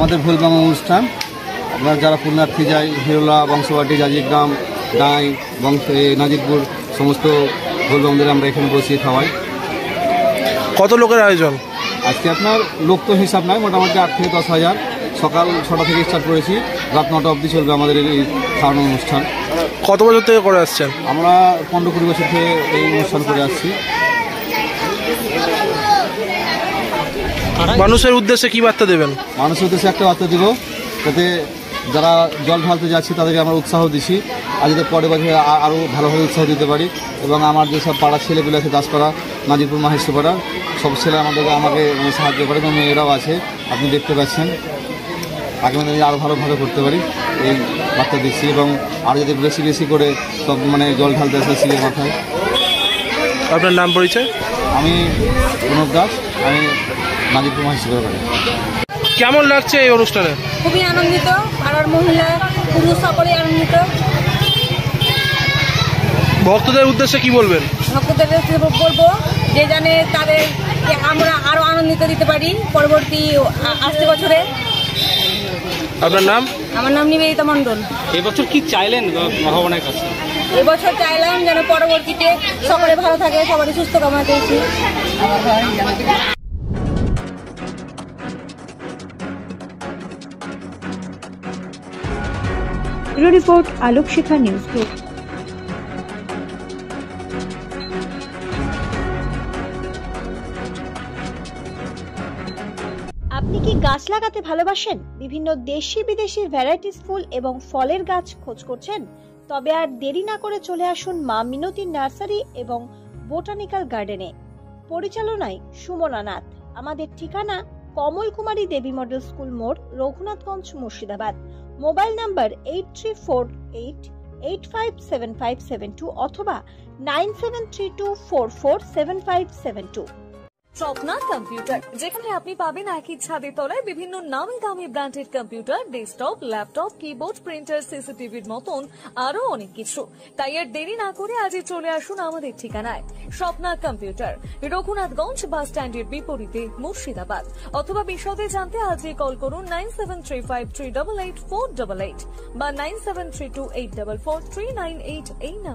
আমাদের ভুলবাম অনুষ্ঠান আপনার যারা পুণ্যার্থী যায় হিরোলা, বংশবাটি, জাজিগ্রাম, ডাই, নাজিরপুর সমস্ত ভুলবামদের আমরা এখানে বসিয়ে খাওয়াই। কত লোকের আয়োজন? আজকে আপনার লোক তো হিসাব নয়, মোটামুটি 8 থেকে 10,000। সকাল 6টা থেকে স্টার্ট করেছি, রাত 9টা অবধি চলবে আমাদের এই খাওয়ানোর অনুষ্ঠান। কত বছর থেকে করে আসছেন? আমরা 15-20 বছর থেকে এই অনুষ্ঠান করে আসছি। মানুষের উদ্দেশ্যে কি বার্তা দেবেন? মানুষের উদ্দেশ্যে একটা বার্তা দিব, যাতে যারা জল ঢালতে যাচ্ছি তাদেরকে আমরা উৎসাহ দিচ্ছি, আর যাতে পরের বছর আরও ভালোভাবে উৎসাহ দিতে পারি। এবং আমার যেসব পাড়ার ছেলেগুলো আছে, দাসপাড়া, নাজিরপুর, মাহেশপাড়া, সব ছেলে আমাকে সাহায্য করে এবং মেয়েরাও আছে, আপনি দেখতে পাচ্ছেন। আগামী দিনে আরও ভালোভাবে করতে পারি এই বার্তা দিচ্ছি, এবং আরও যদি বেশি বেশি করে সব জল ঢালতে আসে শিলের মাথায়। আপনার নাম পরিচয়? আমি প্রণব দাস, আমি নাজিরপুর মাহেশপাড়া বাড়ি। কেমন লাগছে এই অনুষ্ঠানে? খুবই আনন্দিত, পাড়ার মহিলা পুরুষ সকলেই আনন্দিত। ভক্তদের উদ্দেশ্যে কি বলবেন? ভক্তদের বলবো যে জানে তাদেরকে আমরা আরো আনন্দিত দিতে পারি পরবর্তী আসছে বছরে। আপনার নাম? আমার নাম নিবেদিতা মণ্ডল। এবছর কি চাইলেন ভগবানের কাছে? এবছর চাইলাম যেন পরবর্তীতে সকলে ভালো থাকে, সবারই সুস্থ কামনা করছি। রিপোর্ট আলোক শিখা নিউজ গ্রুপ। আপনি কি গাছ লাগাতে ভালোবাসেন? বিভিন্ন দেশি বিদেশি ভ্যারাইটিস ফুল এবং ফলের গাছ খোঁজ করছেন? তবে আর দেরি না করে চলে আসুন মা মিনতি নার্সারি এবং বোটানিক্যাল গার্ডেনে। পরিচালনায় সুমনা নাথ। আমাদের ঠিকানা কমল কুমারী দেবী মডেল স্কুল মোড়, রঘুনাথগঞ্জ, মুর্শিদাবাদ। মোবাইল নাম্বার 8348857572 অথবা 9732447572। স্বপ্না কম্পিউটার, যেখানে আপনি পাবেন একই ছাদের তলায় বিভিন্ন নামি দামি branded computer, desktop, laptop, keyboard, printer, সিসিটিভির মতন আরো অনেক কিছু। তাই আর দেরি না করে আজই চলে আসুন আমাদের ঠিকানায়। স্বপ্না কম্পিউটার, রঘুনাথগঞ্জ বাস স্ট্যান্ডের বিপরীতে, মুর্শিদাবাদ। অথবা বিশদে জানতে আজই কল করুন 9735388488 বা 9732844398 এই